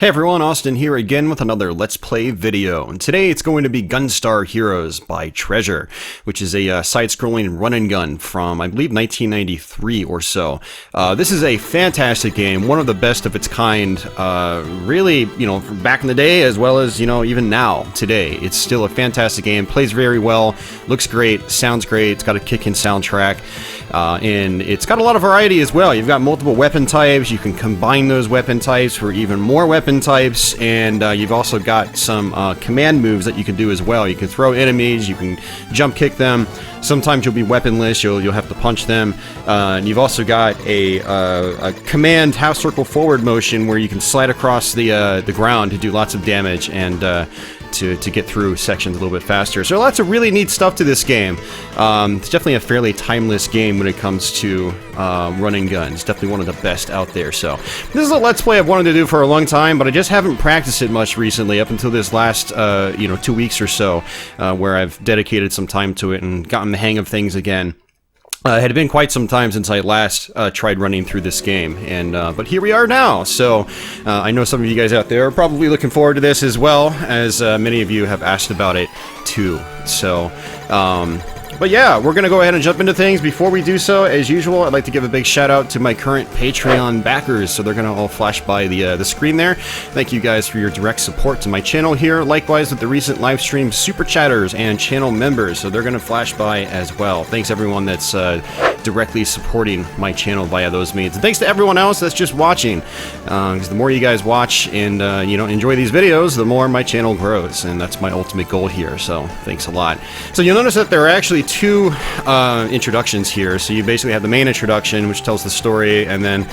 Hey everyone, Austin here again with another Let's Play video, and today it's going to be Gunstar Heroes by Treasure, which is a side-scrolling run-and-gun from, I believe, 1993 or so. This is a fantastic game, one of the best of its kind, really, back in the day as well as, even now, today. It's still a fantastic game, plays very well, looks great, sounds great, it's got a kick-in soundtrack, and it's got a lot of variety as well. You've got multiple weapon types, you can combine those weapon types for even more weapon types, and you've also got some command moves that you can do as well. You can throw enemies, you can jump kick them. Sometimes you'll be weaponless, you'll have to punch them. And you've also got a command half circle forward motion where you can slide across the ground to do lots of damage and to get through sections a little bit faster. So lots of really neat stuff to this game. It's definitely a fairly timeless game when it comes to running guns. Definitely one of the best out there. So this is a Let's Play I've wanted to do for a long time, but I just haven't practiced it much recently up until this last 2 weeks or so, where I've dedicated some time to it and gotten the hang of things again. It had been quite some time since I last tried running through this game, and but here we are now. So I know some of you guys out there are probably looking forward to this as well, as many of you have asked about it too. So but yeah, we're gonna go ahead and jump into things. Before we do so, as usual, I'd like to give a big shout out to my current Patreon backers. So they're gonna all flash by the screen there. Thank you guys for your direct support to my channel here. Likewise with the recent live stream super chatters and channel members. So they're gonna flash by as well. Thanks everyone that's directly supporting my channel via those means. And thanks to everyone else that's just watching. Because the more you guys watch and enjoy these videos, the more my channel grows, and that's my ultimate goal here. So thanks a lot. So you'll notice that there are actually two introductions here. So you basically have the main introduction, which tells the story, and then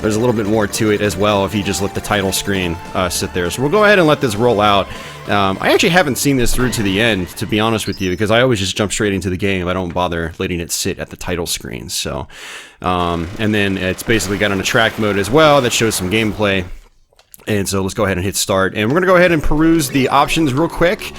there's a little bit more to it as well if you just let the title screen sit there. So we'll go ahead and let this roll out. I actually haven't seen this through to the end, to be honest with you, because I always just jump straight into the game. I don't bother letting it sit at the title screen. So, and then it's basically got an attract mode as well that shows some gameplay. And so let's go ahead and hit start, and we're going to go ahead and peruse the options real quick.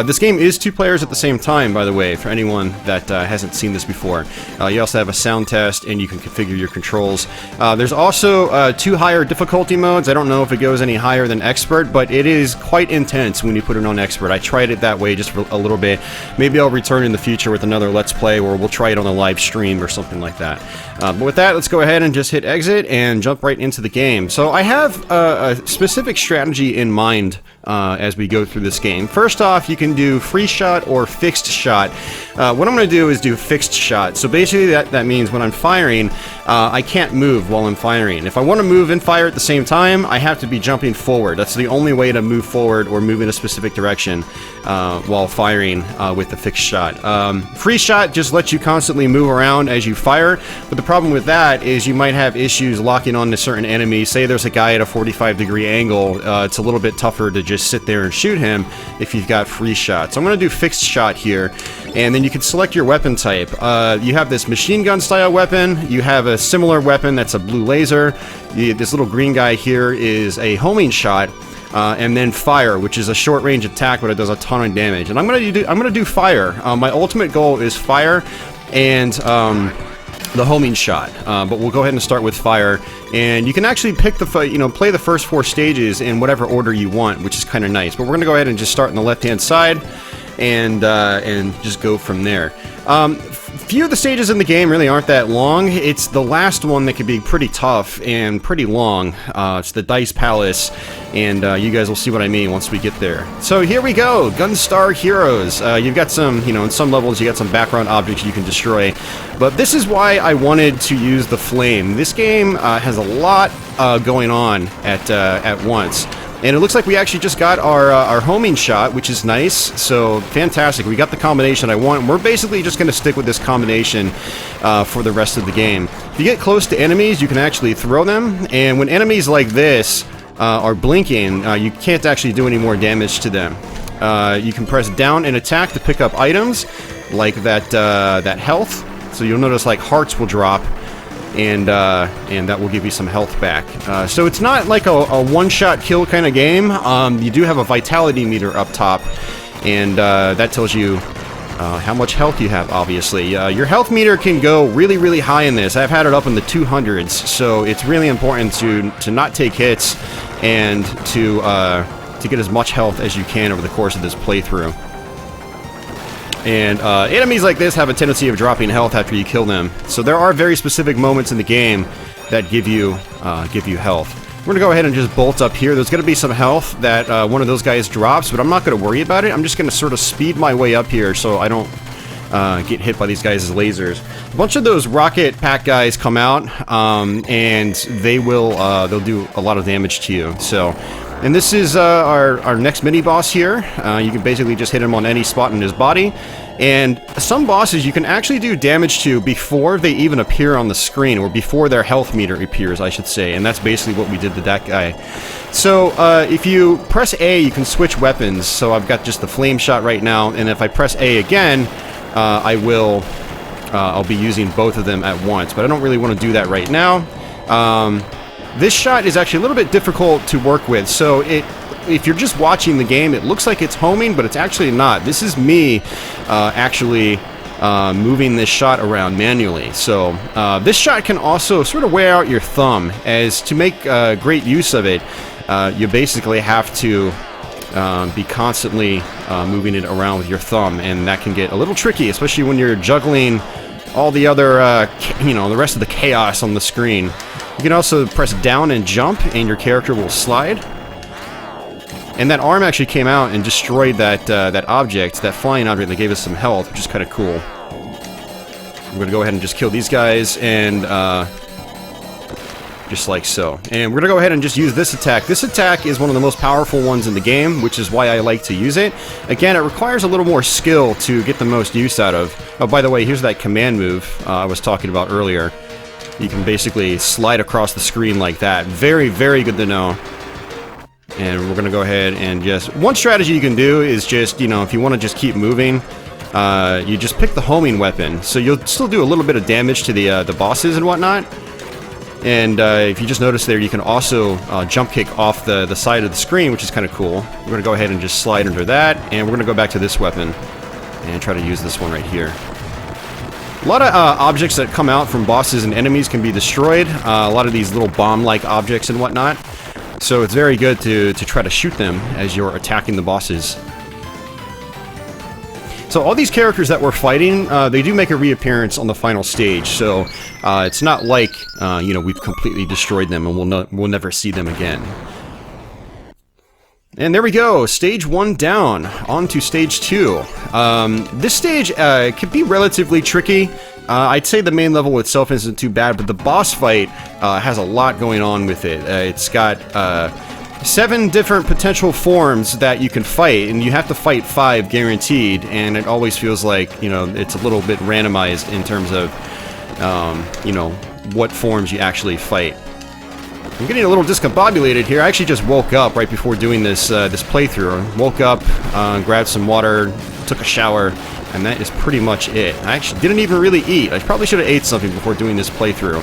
This game is 2 players at the same time, by the way, for anyone that hasn't seen this before. You also have a sound test, and you can configure your controls. There's also 2 higher difficulty modes. I don't know if it goes any higher than expert, but it is quite intense when you put it on expert. I tried it that way just for a little bit. Maybe I'll return in the future with another Let's Play, or we'll try it on a live stream or something like that. But with that, let's go ahead and just hit exit and jump right into the game. So I have a specific strategy in mind as we go through this game. First off, you can do free shot or fixed shot. What I'm going to do is do fixed shot. So basically that means when I'm firing, I can't move while I'm firing. If I want to move and fire at the same time, I have to be jumping forward. That's the only way to move forward or move in a specific direction while firing with the fixed shot. Free shot just lets you constantly move around as you fire, but the problem with that is you might have issues locking on to certain enemies. Say there's a guy at a 45-degree angle, it's a little bit tougher to just sit there and shoot him if you've got free shot. So I'm going to do fixed shot here, and then you can select your weapon type. You have this machine gun style weapon, you have a similar weapon that's a blue laser, this little green guy here is a homing shot, and then fire, which is a short range attack, but it does a ton of damage. And I'm gonna do fire. My ultimate goal is fire and the homing shot, but we'll go ahead and start with fire. And you can actually pick the play the first 4 stages in whatever order you want, which is kind of nice. But we're gonna go ahead and just start on the left-hand side and just go from there. Few of the stages in the game really aren't that long. It's the last one that can be pretty tough and pretty long. It's the Dice Palace, and you guys will see what I mean once we get there. So here we go, Gunstar Heroes. You've got some, in some levels you got some background objects you can destroy, but this is why I wanted to use the flame. This game has a lot going on at once. And it looks like we actually just got our homing shot, which is nice. So fantastic. We got the combination I want. We're basically just going to stick with this combination for the rest of the game. If you get close to enemies, you can actually throw them. And when enemies like this are blinking, you can't actually do any more damage to them. You can press down and attack to pick up items like that health. So you'll notice like hearts will drop. And that will give you some health back. So it's not like a one-shot kill kind of game. You do have a vitality meter up top, and that tells you how much health you have, obviously. Your health meter can go really, really high in this. I've had it up in the 200s, so it's really important to not take hits and to get as much health as you can over the course of this playthrough. And enemies like this have a tendency of dropping health after you kill them, so there are very specific moments in the game that give you health. We're gonna go ahead and just bolt up here. There's gonna be some health that one of those guys drops, but I'm not gonna worry about it. I'm just gonna sort of speed my way up here so I don't get hit by these guys' lasers. A bunch of those rocket pack guys come out, and they'll do a lot of damage to you. So, and this is our next mini boss here. You can basically just hit him on any spot in his body. And some bosses you can actually do damage to before they even appear on the screen, or before their health meter appears, I should say. And that's basically what we did to that guy. So if you press A, you can switch weapons. So I've got just the flame shot right now, and if I press A again, I'll be using both of them at once. But I don't really want to do that right now. This shot is actually a little bit difficult to work with. So if you're just watching the game, it looks like it's homing, but it's actually not. This is me actually moving this shot around manually. So this shot can also sort of wear out your thumb, as to make great use of it, you basically have to be constantly moving it around with your thumb, and that can get a little tricky, especially when you're juggling all the other, the rest of the chaos on the screen. You can also press down and jump, and your character will slide. And that arm actually came out and destroyed that object, that flying object that gave us some health, which is kind of cool. I'm going to go ahead and just kill these guys, and just like so. And we're going to go ahead and just use this attack. This attack is one of the most powerful ones in the game, which is why I like to use it. Again, it requires a little more skill to get the most use out of. Oh, by the way, here's that command move I was talking about earlier. You can basically slide across the screen like that. Very, very good to know. And we're going to go ahead and just... One strategy you can do is just, if you want to just keep moving, you just pick the homing weapon. So you'll still do a little bit of damage to the bosses and whatnot. And if you just notice there, you can also jump kick off the side of the screen, which is kind of cool. We're going to go ahead and just slide under that, and we're going to go back to this weapon and try to use this one right here. A lot of objects that come out from bosses and enemies can be destroyed. A lot of these little bomb-like objects and whatnot. So it's very good to try to shoot them as you're attacking the bosses. So all these characters that we're fighting, they do make a reappearance on the final stage. So it's not like we've completely destroyed them and we'll never see them again. And there we go, stage 1 down, on to stage 2. This stage can be relatively tricky. I'd say the main level itself isn't too bad, but the boss fight has a lot going on with it. It's got 7 different potential forms that you can fight, and you have to fight 5 guaranteed, and it always feels like, it's a little bit randomized in terms of, what forms you actually fight. I'm getting a little discombobulated here. I actually just woke up right before doing this playthrough. Woke up, grabbed some water, took a shower, and that is pretty much it. I actually didn't even really eat. I probably should have ate something before doing this playthrough.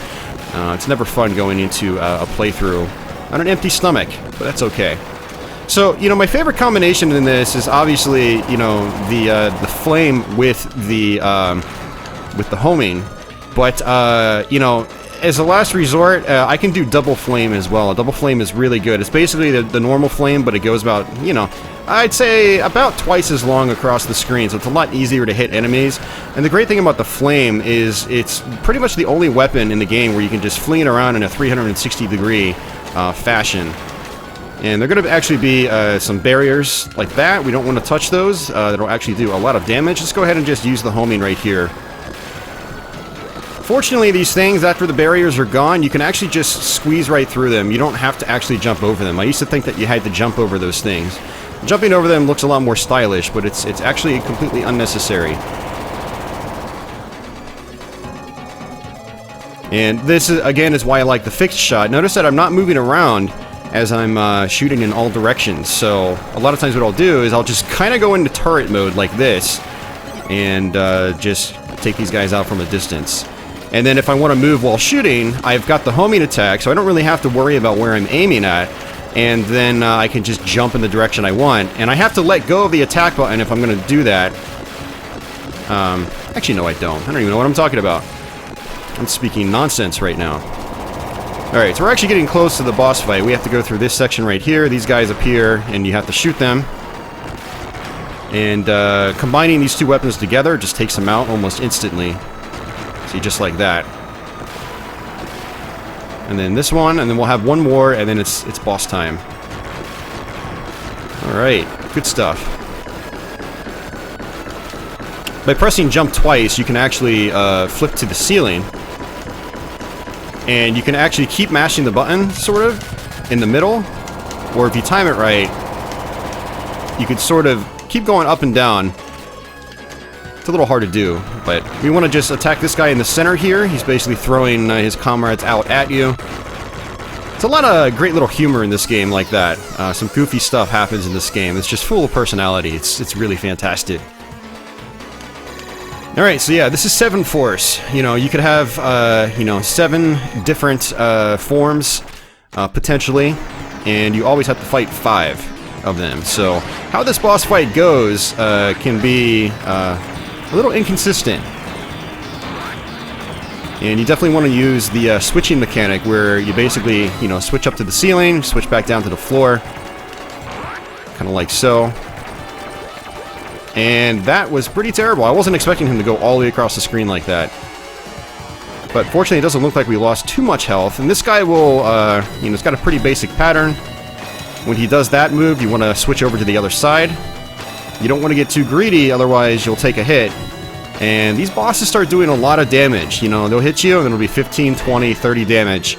It's never fun going into a playthrough on an empty stomach, but that's okay. So, my favorite combination in this is obviously, the flame with the homing, but as a last resort, I can do double flame as well. A double flame is really good. It's basically the normal flame, but it goes about, I'd say about twice as long across the screen, so it's a lot easier to hit enemies. And the great thing about the flame is it's pretty much the only weapon in the game where you can just fling it around in a 360-degree fashion. And there are going to actually be some barriers like that. We don't want to touch those. That'll actually do a lot of damage. Let's go ahead and just use the homing right here. Fortunately, these things, after the barriers are gone, you can actually just squeeze right through them. You don't have to actually jump over them. I used to think that you had to jump over those things. Jumping over them looks a lot more stylish, but it's actually completely unnecessary. And this, again, is why I like the fixed shot. Notice that I'm not moving around as I'm shooting in all directions. So a lot of times what I'll do is I'll just kind of go into turret mode like this and just take these guys out from a distance. And then if I want to move while shooting, I've got the homing attack, so I don't really have to worry about where I'm aiming at. And then I can just jump in the direction I want. And I have to let go of the attack button if I'm going to do that. Actually, no, I don't. I don't even know what I'm talking about. I'm speaking nonsense right now. Alright, so we're actually getting close to the boss fight. We have to go through this section right here. These guys appear, and you have to shoot them. And combining these two weapons together just takes them out almost instantly. See, just like that. And then this one, and then we'll have one more, and then it's boss time. Alright, good stuff. By pressing jump twice, you can actually flip to the ceiling. And you can actually keep mashing the button, sort of, in the middle. Or if you time it right, you could sort of keep going up and down. It's a little hard to do, but we want to just attack this guy in the center here. He's basically throwing his comrades out at you. It's a lot of great little humor in this game like that. Some goofy stuff happens in this game. It's just full of personality. It's really fantastic. Alright, so yeah, this is 7 Force. You know, you could have, 7 different forms, potentially, and you always have to fight 5 of them. So, how this boss fight goes can be a little inconsistent. And you definitely want to use the switching mechanic where you basically, switch up to the ceiling, switch back down to the floor. Kind of like so. And that was pretty terrible. I wasn't expecting him to go all the way across the screen like that. But fortunately, it doesn't look like we lost too much health. And this guy will, it's got a pretty basic pattern. When he does that move, you want to switch over to the other side. You don't want to get too greedy, otherwise you'll take a hit. And these bosses start doing a lot of damage. They'll hit you, and then it'll be 15, 20, 30 damage.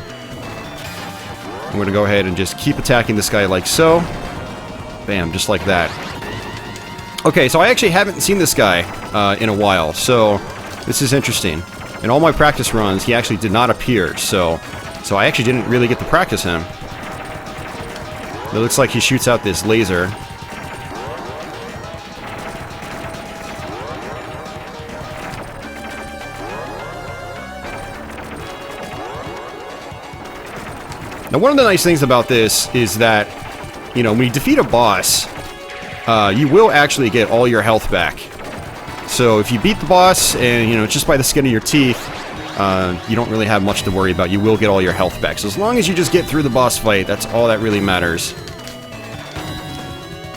I'm going to go ahead and just keep attacking this guy like so. Bam, just like that. Okay, so I actually haven't seen this guy in a while, so this is interesting. In all my practice runs, he actually did not appear, so I actually didn't really get to practice him. It looks like he shoots out this laser. Now, one of the nice things about this is that, when you defeat a boss, you will actually get all your health back. So if you beat the boss and, just by the skin of your teeth, you don't really have much to worry about. You will get all your health back. So as long as you just get through the boss fight, that's all that really matters.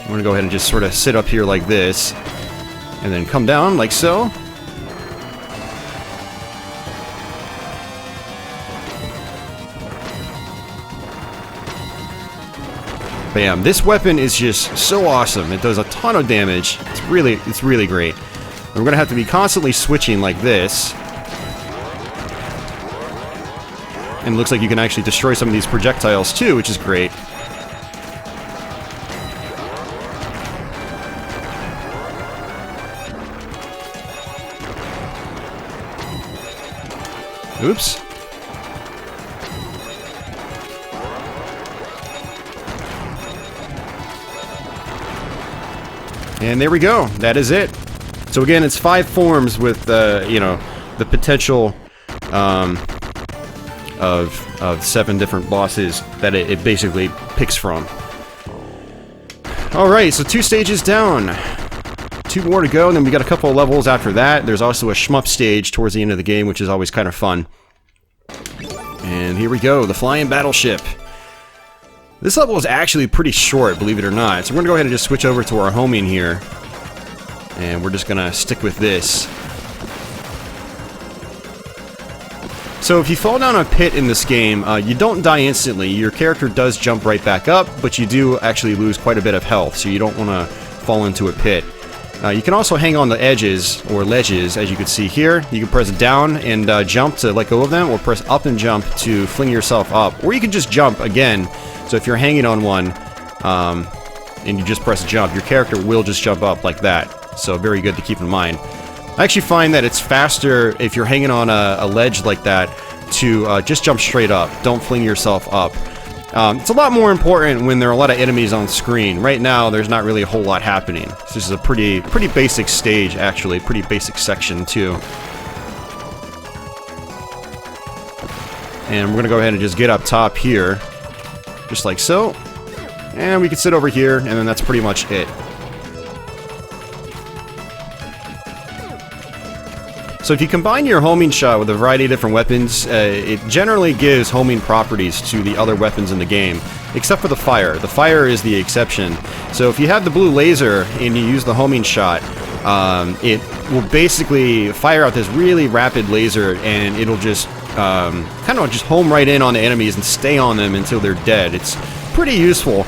I'm going to go ahead and just sort of sit up here like this, and then come down like so. Bam. This weapon is just so awesome. It does a ton of damage. It's really great. We're going to have to be constantly switching like this. And it looks like you can actually destroy some of these projectiles too, which is great. Oops. And there we go. That is it. So again, it's 5 forms with, the potential of 7 different bosses that it basically picks from. Alright, so 2 stages down. 2 more to go, and then we got a couple of levels after that. There's also a shmup stage towards the end of the game, which is always kind of fun. And here we go, the flying battleship. This level is actually pretty short, believe it or not. So we're going to go ahead and just switch over to our homing here. And we're just going to stick with this. So if you fall down a pit in this game, you don't die instantly. Your character does jump right back up, but you do actually lose quite a bit of health, so you don't want to fall into a pit. You can also hang on the edges, or ledges, as you can see here. You can press down and jump to let go of them, or press up and jump to fling yourself up. Or you can just jump again. So if you're hanging on one, and you just press jump, your character will just jump up like that. So very good to keep in mind. I actually find that it's faster if you're hanging on a ledge like that to just jump straight up. Don't fling yourself up. It's a lot more important when there are a lot of enemies on screen. Right now, there's not really a whole lot happening. This is a pretty basic stage, actually. Pretty basic section, too. And we're going to go ahead and just get up top here. Just like so. And we can sit over here, and then that's pretty much it. So if you combine your homing shot with a variety of different weapons, it generally gives homing properties to the other weapons in the game, except for the fire. The fire is the exception. So if you have the blue laser and you use the homing shot, it will basically fire out this really rapid laser, and it'll just kind of just home right in on the enemies and stay on them until they're dead. It's pretty useful.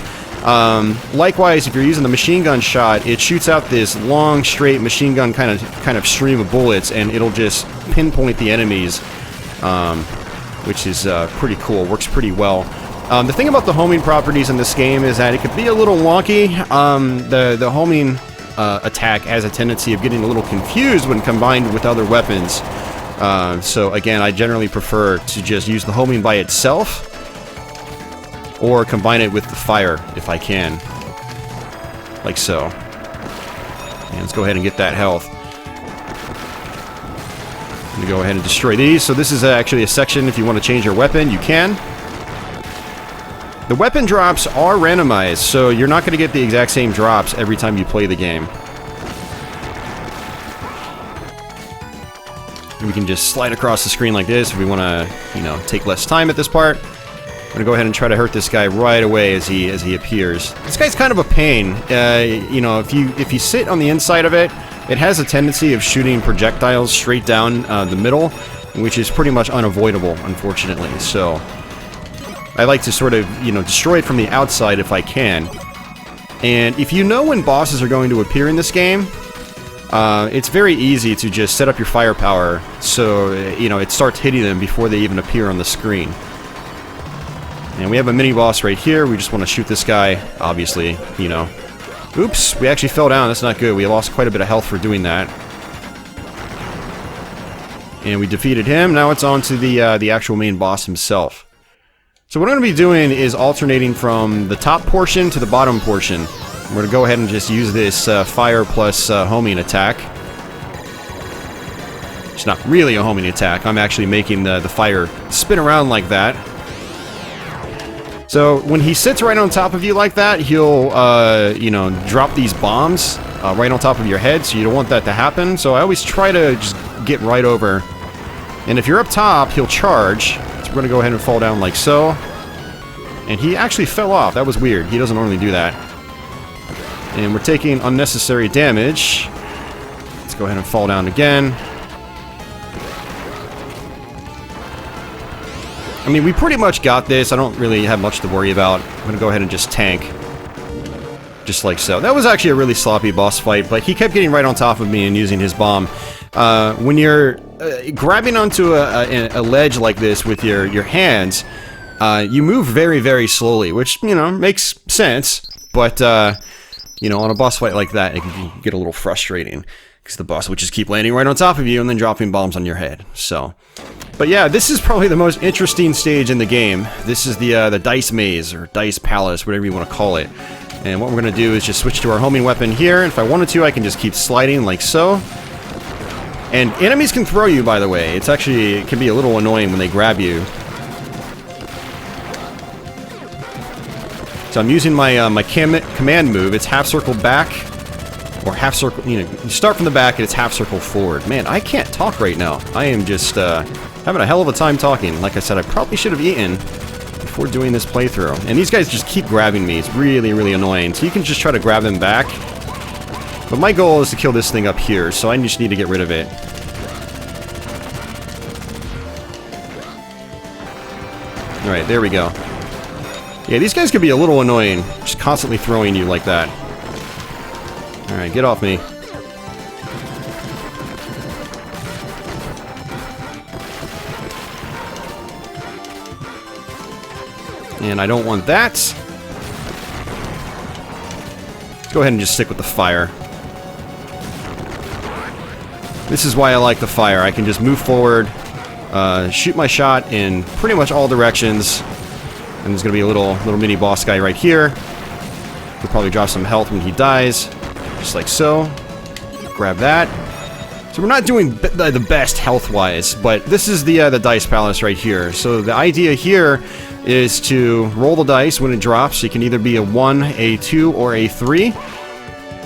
Likewise, if you're using the machine gun shot, it shoots out this long, straight machine gun kind of stream of bullets, and it'll just pinpoint the enemies, which is pretty cool. Works pretty well. The thing about the homing properties in this game is that it could be a little wonky. The homing attack has a tendency of getting a little confused when combined with other weapons. So again, I generally prefer to just use the homing by itself, or combine it with the fire if I can, like so. And let's go ahead and get that health. I'm gonna go ahead and destroy these. So this is actually a section if you want to change your weapon, you can. The weapon drops are randomized, so you're not going to get the exact same drops every time you play the game. And we can just slide across the screen like this if we want to, you know, take less time at this part. I'm gonna go ahead and try to hurt this guy right away as he appears. This guy's kind of a pain. You know, if you sit on the inside of it, it has a tendency of shooting projectiles straight down the middle, which is pretty much unavoidable, unfortunately. So I like to sort of, you know, destroy it from the outside if I can. And if you know when bosses are going to appear in this game, it's very easy to just set up your firepower so, you know, it starts hitting them before they even appear on the screen. And we have a mini-boss right here. We just want to shoot this guy, obviously, you know. Oops, we actually fell down. That's not good. We lost quite a bit of health for doing that. And we defeated him. Now it's on to the actual main boss himself. So what I'm going to be doing is alternating from the top portion to the bottom portion. We're going to go ahead and just use this fire plus homing attack. It's not really a homing attack. I'm actually making the fire spin around like that. So when he sits right on top of you like that, he'll, you know, drop these bombs right on top of your head, so you don't want that to happen. So I always try to just get right over. And if you're up top, he'll charge. So we're going to go ahead and fall down like so. And he actually fell off. That was weird. He doesn't normally do that. And we're taking unnecessary damage. Let's go ahead and fall down again. I mean, we pretty much got this. I don't really have much to worry about. I'm going to go ahead and just tank. Just like so. That was actually a really sloppy boss fight, but he kept getting right on top of me and using his bomb. When you're grabbing onto a ledge like this with your hands, you move very, very slowly, which, you know, makes sense. But, you know, on a boss fight like that, it can get a little frustrating. Because the boss will just keep landing right on top of you and then dropping bombs on your head. So, but yeah, this is probably the most interesting stage in the game. This is the Dice Maze, or Dice Palace, whatever you want to call it. And what we're going to do is just switch to our homing weapon here. And if I wanted to, I can just keep sliding like so. And enemies can throw you, by the way. It's actually, it can be a little annoying when they grab you. So I'm using my command move. It's half circle back. Or half circle, you know, you start from the back and it's half circle forward. Man, I can't talk right now. I am just having a hell of a time talking. Like I said, I probably should have eaten before doing this playthrough. And these guys just keep grabbing me. It's really, really annoying. So you can just try to grab them back. But my goal is to kill this thing up here, so I just need to get rid of it. Alright, there we go. Yeah, these guys can be a little annoying. Just constantly throwing you like that. Alright, get off me. And I don't want that. Let's go ahead and just stick with the fire. This is why I like the fire. I can just move forward, shoot my shot in pretty much all directions. And there's going to be a little mini boss guy right here. He'll probably drop some health when he dies. Just like so. Grab that. So we're not doing the best health-wise, but this is the Dice Palace right here. So the idea here is to roll the dice when it drops. It can either be a 1, a 2, or a 3.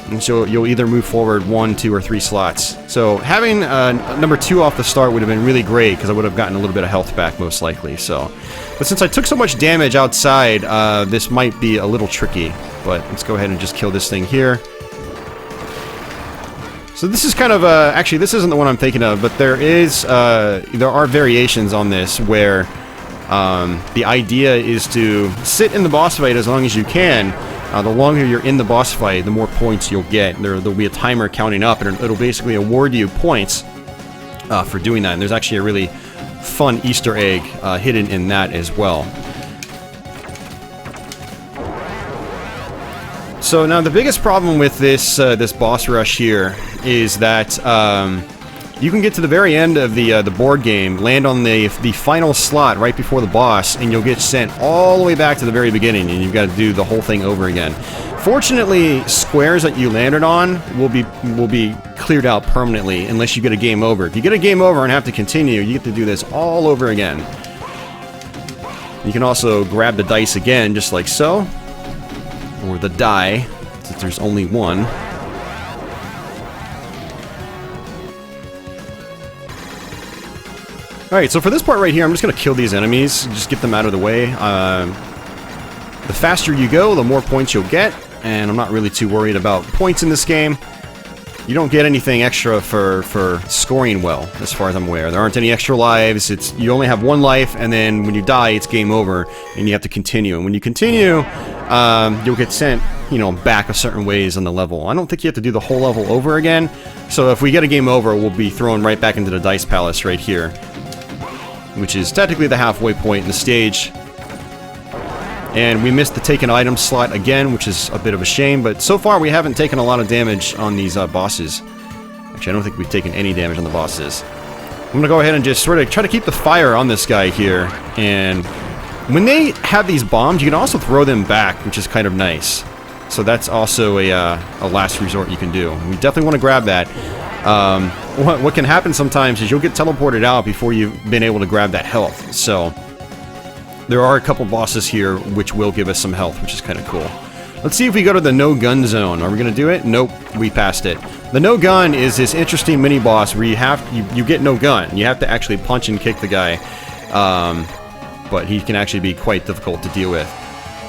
And so you'll either move forward 1, 2, or 3 slots. So having number 2 off the start would have been really great, because I would have gotten a little bit of health back most likely. So, but since I took so much damage outside, this might be a little tricky. But let's go ahead and just kill this thing here. So this is kind of actually this isn't the one I'm thinking of, but there are variations on this where the idea is to sit in the boss fight as long as you can. The longer you're in the boss fight, the more points you'll get. There'll be a timer counting up, and it'll basically award you points for doing that. And there's actually a really fun Easter egg hidden in that as well. So now the biggest problem with this this boss rush here is that you can get to the very end of the board game, land on the final slot right before the boss, and you'll get sent all the way back to the very beginning, and you've got to do the whole thing over again. Fortunately, squares that you landed on will be cleared out permanently unless you get a game over. If you get a game over and have to continue, you get to do this all over again. You can also grab the dice again, just like so. Or the die, since there's only one. Alright, so for this part right here, I'm just going to kill these enemies, just get them out of the way. The faster you go, the more points you'll get, and I'm not really too worried about points in this game. You don't get anything extra for scoring well, as far as I'm aware. There aren't any extra lives, you only have 1 life, and then when you die, it's game over, and you have to continue. And when you continue, you'll get sent, you know, back a certain ways on the level. I don't think you have to do the whole level over again, so if we get a game over, we'll be thrown right back into the Dice Palace right here, which is technically the halfway point in the stage. And we missed the taken item slot again, which is a bit of a shame, but so far we haven't taken a lot of damage on these bosses. Actually, I don't think we've taken any damage on the bosses. I'm gonna go ahead and just sort of try to keep the fire on this guy here, and when they have these bombs, you can also throw them back, which is kind of nice. So that's also a last resort you can do. We definitely want to grab that. What can happen sometimes is you'll get teleported out before you've been able to grab that health. So there are a couple bosses here which will give us some health, which is kind of cool. Let's see if we go to the no gun zone. Are we going to do it? Nope, we passed it. The no gun is this interesting mini boss where you get no gun. You have to actually punch and kick the guy, but he can actually be quite difficult to deal with.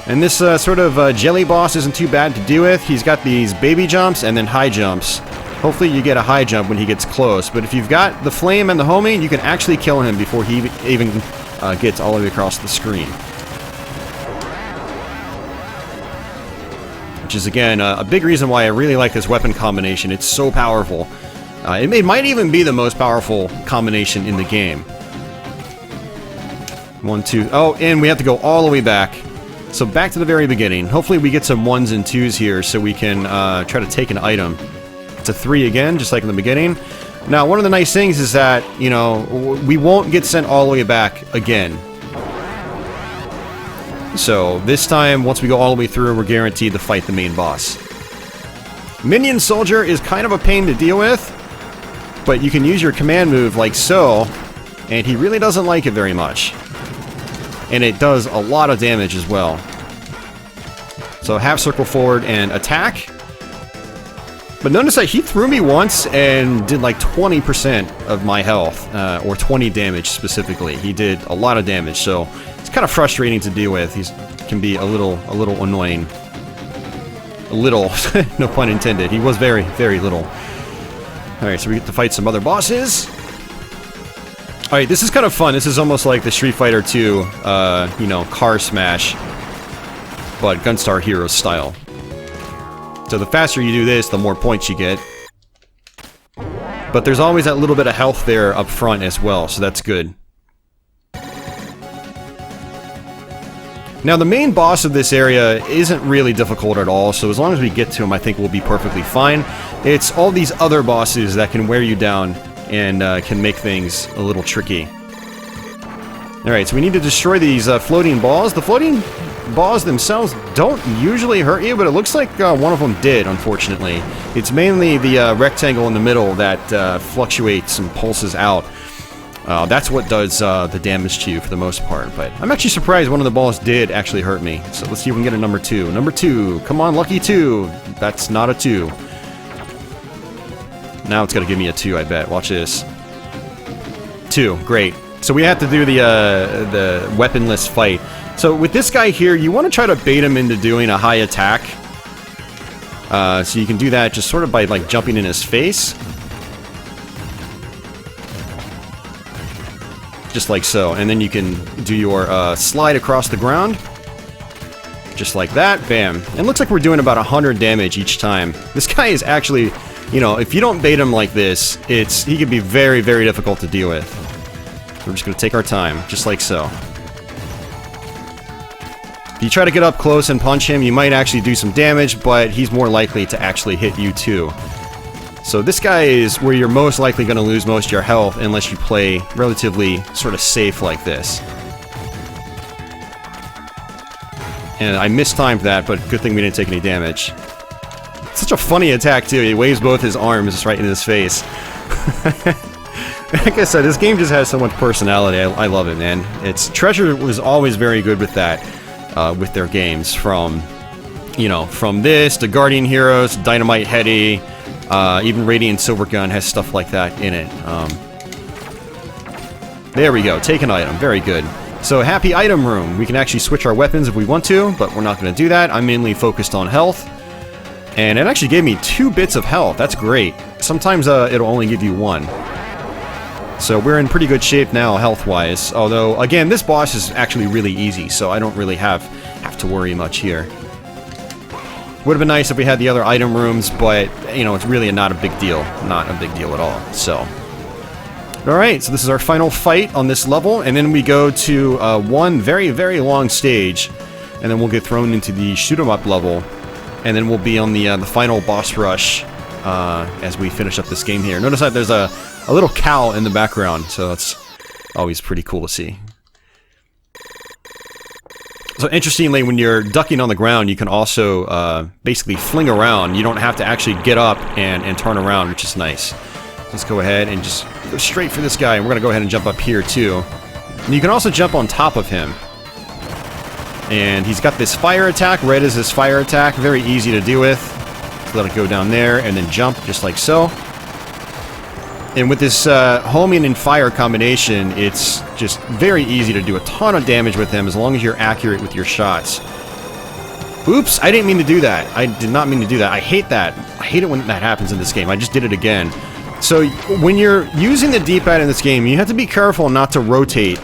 And this sort of jelly boss isn't too bad to deal with. He's got these baby jumps and then high jumps. Hopefully you get a high jump when he gets close, but if you've got the flame and the homing, you can actually kill him before he even gets all the way across the screen. Which is, again, a big reason why I really like this weapon combination. It's so powerful. It might even be the most powerful combination in the game. 1, 2... Oh, and we have to go all the way back. So back to the very beginning. Hopefully we get some 1s and 2s here so we can try to take an item. It's a 3 again, just like in the beginning. Now, one of the nice things is that, you know, we won't get sent all the way back again. So, this time, once we go all the way through, we're guaranteed to fight the main boss. Minion Soldier is kind of a pain to deal with, but you can use your command move like so, and he really doesn't like it very much. And it does a lot of damage as well. So, half circle forward and attack. But notice that he threw me once and did like 20% of my health, or 20 damage specifically. He did a lot of damage, so it's kind of frustrating to deal with. He can be a little annoying. A little, no pun intended. He was very, very little. Alright, so we get to fight some other bosses. Alright, this is kind of fun. This is almost like the Street Fighter 2, you know, car smash, but Gunstar Heroes style. So the faster you do this, the more points you get. But there's always that little bit of health there up front as well, so that's good. Now the main boss of this area isn't really difficult at all, so as long as we get to him, I think we'll be perfectly fine. It's all these other bosses that can wear you down and can make things a little tricky. Alright, so we need to destroy these floating balls. The floating balls themselves don't usually hurt you, but it looks like one of them did, unfortunately. It's mainly the rectangle in the middle that fluctuates and pulses out. That's what does the damage to you for the most part, but I'm actually surprised one of the balls did actually hurt me. So let's see if we can get a number 2. Number 2, come on, lucky 2. That's not a 2. Now it's going to give me a 2, I bet. Watch this. 2. Great. So we have to do the weaponless fight. So with this guy here, you want to try to bait him into doing a high attack. So you can do that just sort of by like jumping in his face. Just like so. And then you can do your slide across the ground. Just like that. Bam. And it looks like we're doing about 100 damage each time. This guy is actually, you know, if you don't bait him like this, he can be very, very difficult to deal with. We're just going to take our time, just like so. If you try to get up close and punch him, you might actually do some damage, but he's more likely to actually hit you too. So this guy is where you're most likely going to lose most of your health unless you play relatively sort of safe like this. And I mistimed that, but good thing we didn't take any damage. Such a funny attack too, he waves both his arms right in his face. Like I said, this game just has so much personality. I love it, man. Treasure was always very good with that, with their games. From this to Guardian Heroes, Dynamite Heady, even Radiant Silvergun has stuff like that in it. There we go. Take an item. Very good. So happy item room. We can actually switch our weapons if we want to, but we're not going to do that. I'm mainly focused on health. And it actually gave me 2 bits of health. That's great. Sometimes it'll only give you 1. So we're in pretty good shape now, health-wise. Although, again, this boss is actually really easy, so I don't really have to worry much here. Would have been nice if we had the other item rooms, but, you know, it's really not a big deal. Not a big deal at all, so... Alright, so this is our final fight on this level, and then we go to one very, very long stage, and then we'll get thrown into the shoot-'em-up level, and then we'll be on the final boss rush as we finish up this game here. Notice that there's a little cow in the background, so that's always pretty cool to see. So interestingly, when you're ducking on the ground, you can also basically fling around. You don't have to actually get up and turn around, which is nice. Let's go ahead and just go straight for this guy, and we're going to go ahead and jump up here too. And you can also jump on top of him. And he's got this fire attack. Red is his fire attack. Very easy to deal with. Just let it go down there and then jump just like so. And with this homing and fire combination, it's just very easy to do a ton of damage with him as long as you're accurate with your shots. Oops, I didn't mean to do that. I did not mean to do that. I hate that. I hate it when that happens in this game. I just did it again. So when you're using the D-pad in this game, you have to be careful not to rotate.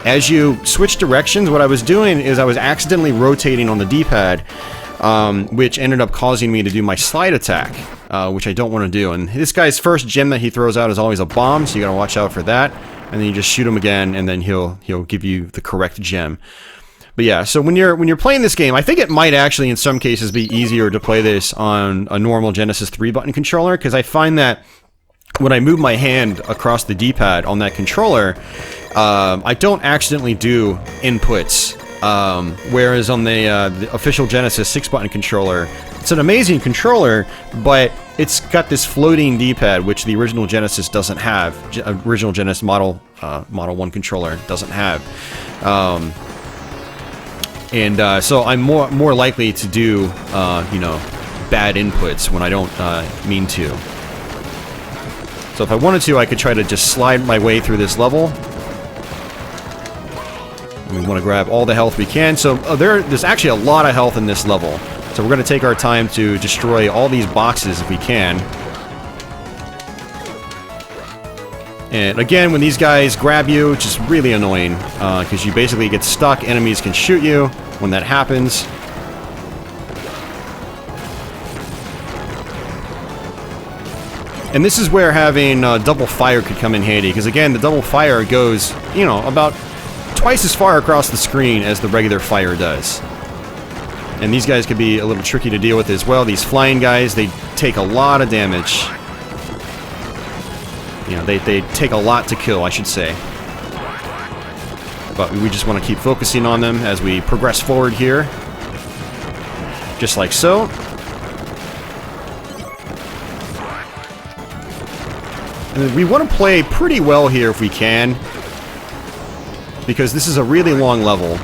As you switch directions, what I was doing is I was accidentally rotating on the D-pad, which ended up causing me to do my slide attack, which I don't want to do. And this guy's first gem that he throws out is always a bomb, so you gotta watch out for that. And then you just shoot him again, and then he'll give you the correct gem. But yeah, so when you're playing this game, I think it might actually in some cases be easier to play this on a normal Genesis 3-button controller, because I find that when I move my hand across the D-pad on that controller, I don't accidentally do inputs. Whereas on the official Genesis 6-button controller, it's an amazing controller, but it's got this floating D-pad, which the original Genesis doesn't have. Original Genesis Model 1 controller doesn't have. So I'm more likely to do, bad inputs when I don't mean to. So if I wanted to, I could try to just slide my way through this level. And we want to grab all the health we can. So there's actually a lot of health in this level. So we're going to take our time to destroy all these boxes if we can. And again, when these guys grab you, it's just really annoying. Because you basically get stuck. Enemies can shoot you when that happens. And this is where having double fire could come in handy, because again, the double fire goes, about twice as far across the screen as the regular fire does. And these guys could be a little tricky to deal with as well. These flying guys, they take a lot of damage. They take a lot to kill, I should say. But we just want to keep focusing on them as we progress forward here. Just like so. And we want to play pretty well here if we can, because this is a really long level.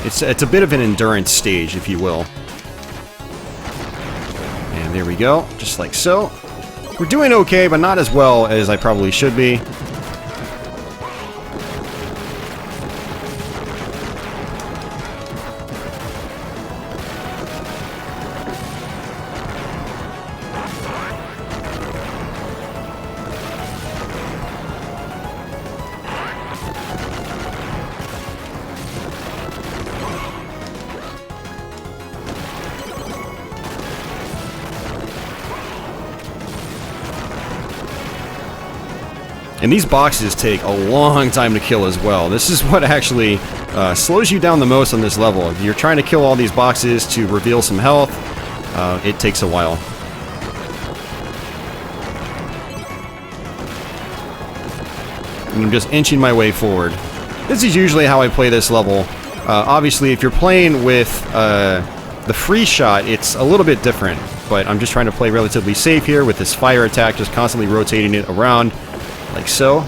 It's a bit of an endurance stage, if you will. And there we go, just like so. We're doing okay, but not as well as I probably should be. And these boxes take a long time to kill as well. This is what actually slows you down the most on this level. If you're trying to kill all these boxes to reveal some health, it takes a while. And I'm just inching my way forward. This is usually how I play this level. Obviously, if you're playing with the free shot, it's a little bit different. But I'm just trying to play relatively safe here with this fire attack, just constantly rotating it around. Like so.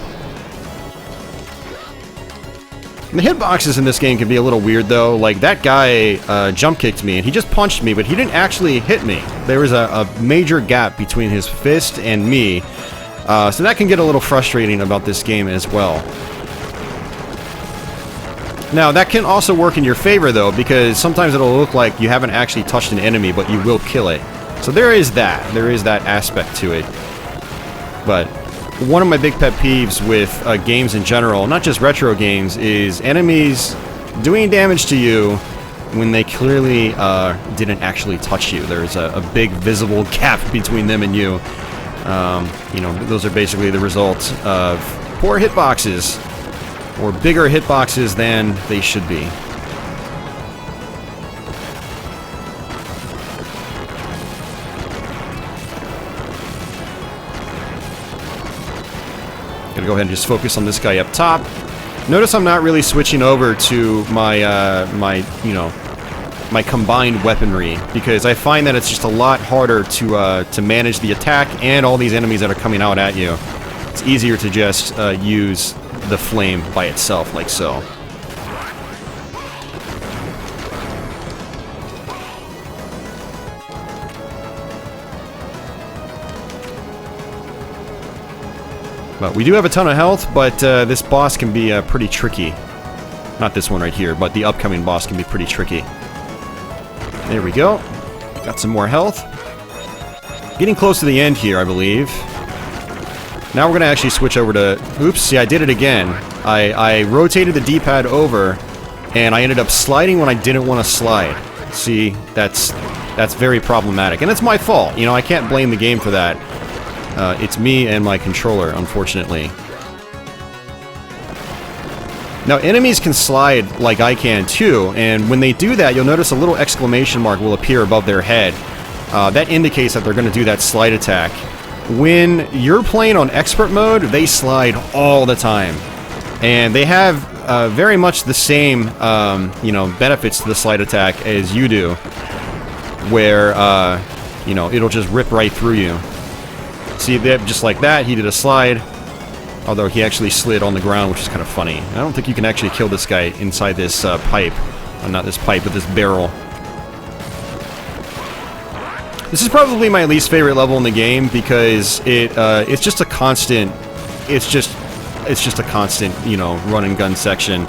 And the hitboxes in this game can be a little weird though. Like that guy jump kicked me and he just punched me, but he didn't actually hit me. There was a major gap between his fist and me. So that can get a little frustrating about this game as well. Now that can also work in your favor though, because sometimes it'll look like you haven't actually touched an enemy, but you will kill it. So there is that. There is that aspect to it. But one of my big pet peeves with games in general, not just retro games, is enemies doing damage to you when they clearly didn't actually touch you. There's a big visible gap between them and you. You know, those are basically the result of poor hitboxes, or bigger hitboxes than they should be. Gonna go ahead and just focus on this guy up top. Notice I'm not really switching over to my my combined weaponry, because I find that it's just a lot harder to manage the attack and all these enemies that are coming out at you. It's easier to just use the flame by itself, like so. But we do have a ton of health, but this boss can be pretty tricky. Not this one right here, but the upcoming boss can be pretty tricky. There we go. Got some more health. Getting close to the end here, I believe. Now we're going to actually switch over to... Oops, see, I did it again. I rotated the D-pad over, and I ended up sliding when I didn't want to slide. See, that's very problematic. And it's my fault. You know, I can't blame the game for that. It's me and my controller, unfortunately. Now, enemies can slide like I can too, and when they do that, you'll notice a little exclamation mark will appear above their head. That indicates that they're going to do that slide attack. When you're playing on expert mode, they slide all the time. And they have very much the same, you know, benefits to the slide attack as you do. Where, you know, it'll just rip right through you. See, just like that, he did a slide. Although he actually slid on the ground, which is kind of funny. I don't think you can actually kill this guy inside this pipe. Not this pipe, but this barrel. This is probably my least favorite level in the game because it's just a constant. It's just a constant, you know, run and gun section.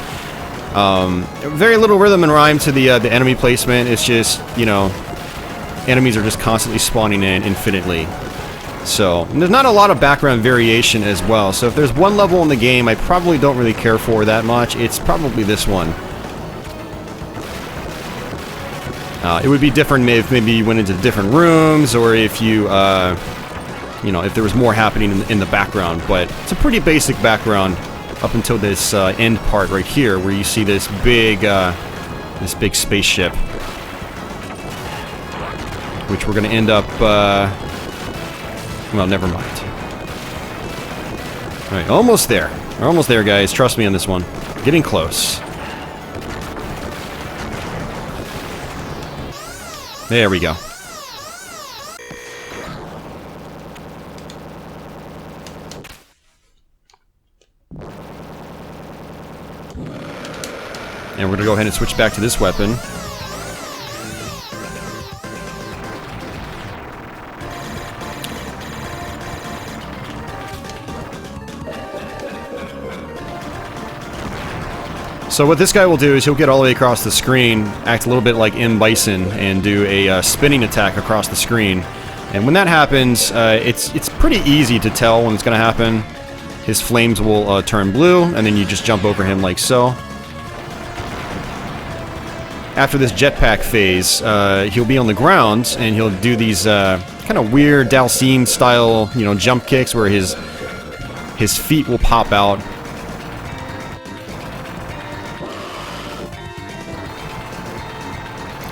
Very little rhythm and rhyme to the enemy placement. It's just, you know, enemies are just constantly spawning in infinitely. So, and there's not a lot of background variation as well, so if there's one level in the game I probably don't really care for that much, it's probably this one. It would be different if maybe you went into different rooms, or if you, you know, if there was more happening in the background, but it's a pretty basic background up until this end part right here, where you see this big spaceship, which we're going to end up, well, never mind. Alright, almost there. We're almost there, guys. Trust me on this one. Getting close. There we go. And we're gonna go ahead and switch back to this weapon. So what this guy will do is he'll get all the way across the screen, act a little bit like M. Bison, and do a spinning attack across the screen. And when that happens, it's pretty easy to tell when it's going to happen. His flames will turn blue, and then you just jump over him like so. After this jetpack phase, he'll be on the ground, and he'll do these kind of weird Dalcine style, you know, jump kicks where his feet will pop out.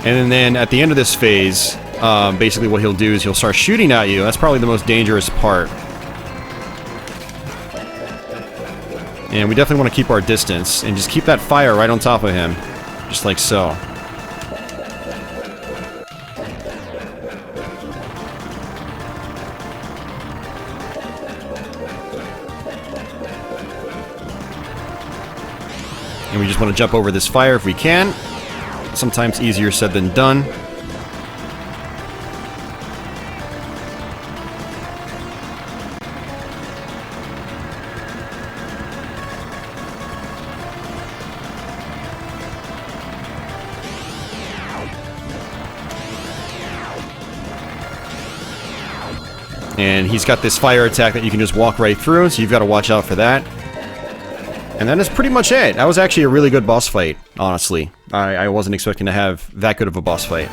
And then at the end of this phase, basically what he'll do is he'll start shooting at you. That's probably the most dangerous part. And we definitely want to keep our distance and just keep that fire right on top of him. Just like so. And we just want to jump over this fire if we can. Sometimes easier said than done. And he's got this fire attack that you can just walk right through, so you've got to watch out for that. And that is pretty much it. That was actually a really good boss fight, honestly. I wasn't expecting to have that good of a boss fight.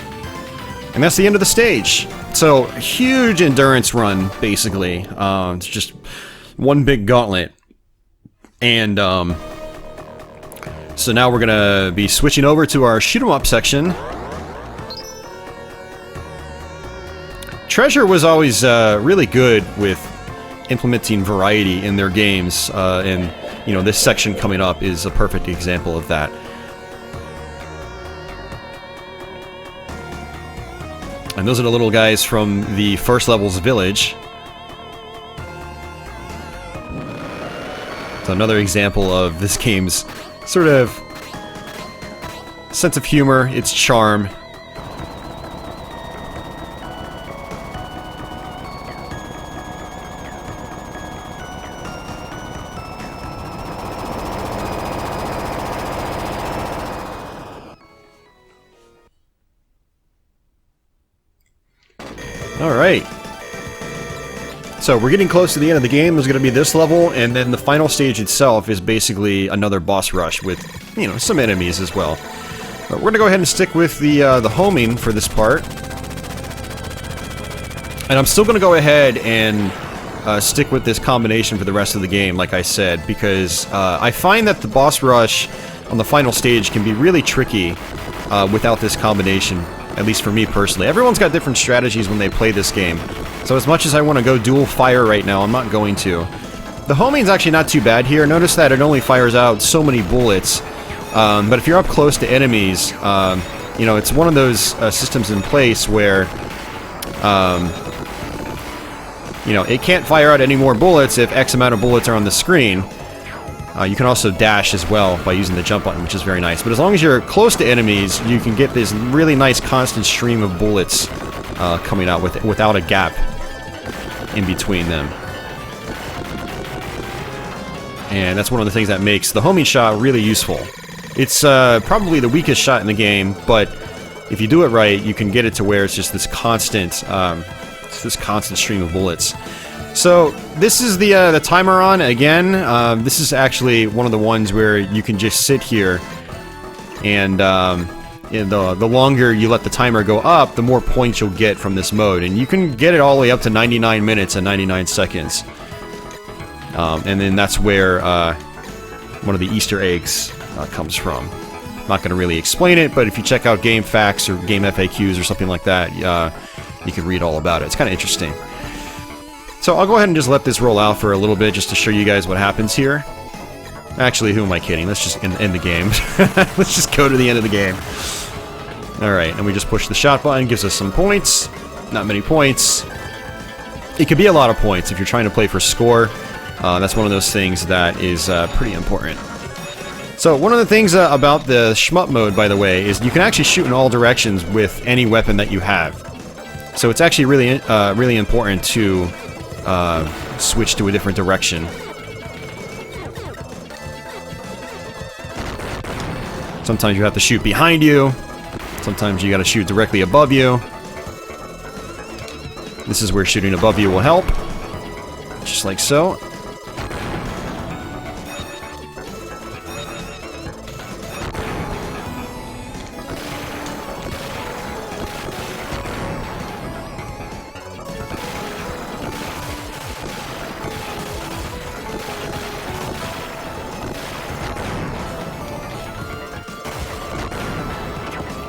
And that's the end of the stage. So, huge endurance run, basically. It's just one big gauntlet. And, so now we're gonna be switching over to our shoot 'em up section. Treasure was always really good with implementing variety in their games, and you know, this section coming up is a perfect example of that. And those are the little guys from the first level's village. So another example of this game's sort of sense of humor, its charm. Alright. So we're getting close to the end of the game. There's going to be this level, and then the final stage itself is basically another boss rush with, you know, some enemies as well. But we're going to go ahead and stick with the homing for this part. And I'm still going to go ahead and stick with this combination for the rest of the game, like I said, because I find that the boss rush on the final stage can be really tricky without this combination. At least for me personally. Everyone's got different strategies when they play this game. So as much as I want to go dual fire right now, I'm not going to. The homing's actually not too bad here. Notice that it only fires out so many bullets. But if you're up close to enemies, you know, it's one of those systems in place where, you know, it can't fire out any more bullets if X amount of bullets are on the screen. You can also dash as well by using the jump button, which is very nice. But as long as you're close to enemies, you can get this really nice constant stream of bullets coming out without a gap in between them. And that's one of the things that makes the homing shot really useful. It's probably the weakest shot in the game, but if you do it right, you can get it to where it's just this constant stream of bullets. So this is the timer on again. This is actually one of the ones where you can just sit here, and the longer you let the timer go up, the more points you'll get from this mode, and you can get it all the way up to 99 minutes and 99 seconds. And then that's where one of the Easter eggs comes from. I'm not going to really explain it, but if you check out Game Facts or Game FAQs or something like that, you can read all about it. It's kind of interesting. So I'll go ahead and just let this roll out for a little bit just to show you guys what happens here. Actually, who am I kidding? Let's just end the game. Let's just go to the end of the game. Alright, and we just push the shot button, gives us some points. Not many points. It could be a lot of points if you're trying to play for score. That's one of those things that is pretty important. So one of the things about the shmup mode, by the way, is you can actually shoot in all directions with any weapon that you have. So it's actually really important to switch to a different direction. Sometimes you have to shoot behind you. Sometimes you gotta shoot directly above you. This is where shooting above you will help. Just like so.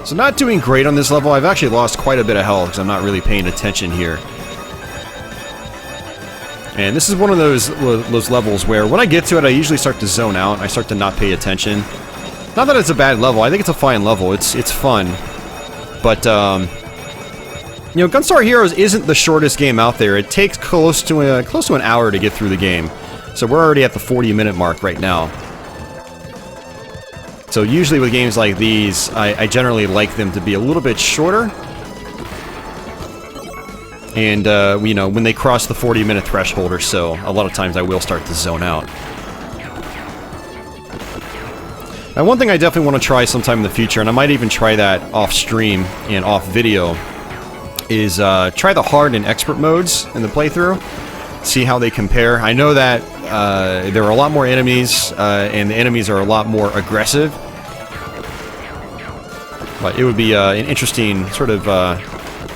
So not doing great on this level. I've actually lost quite a bit of health because I'm not really paying attention here. And this is one of those levels where when I get to it, I usually start to zone out. I start to not pay attention. Not that it's a bad level. I think it's a fine level. It's fun. But, you know, Gunstar Heroes isn't the shortest game out there. It takes close to an hour to get through the game. So we're already at the 40-minute mark right now. So usually with games like these, I generally like them to be a little bit shorter. And, you know, when they cross the 40-minute threshold or so, a lot of times I will start to zone out. Now, one thing I definitely want to try sometime in the future, and I might even try that off-stream and off-video, is try the hard and expert modes in the playthrough. See how they compare. I know that there are a lot more enemies, and the enemies are a lot more aggressive. But it would be an interesting sort of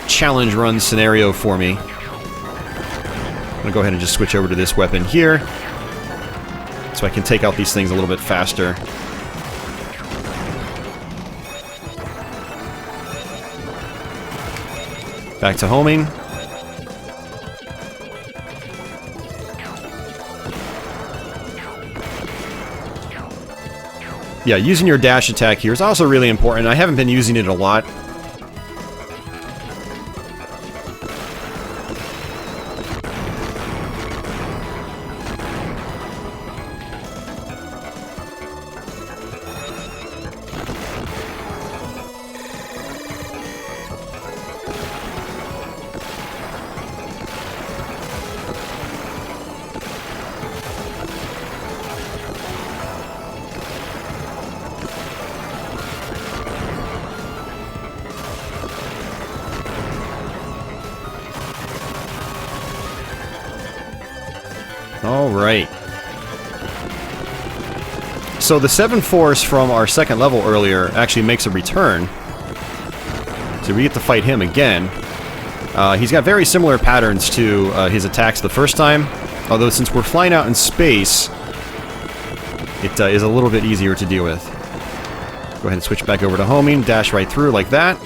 challenge run scenario for me. I'm gonna go ahead and just switch over to this weapon here, so I can take out these things a little bit faster. Back to homing. Yeah, using your dash attack here is also really important. I haven't been using it a lot. Alright. So the 7 Force from our second level earlier actually makes a return. So we get to fight him again. He's got very similar patterns to his attacks the first time. Although since we're flying out in space, it is a little bit easier to deal with. Go ahead and switch back over to homing, dash right through like that.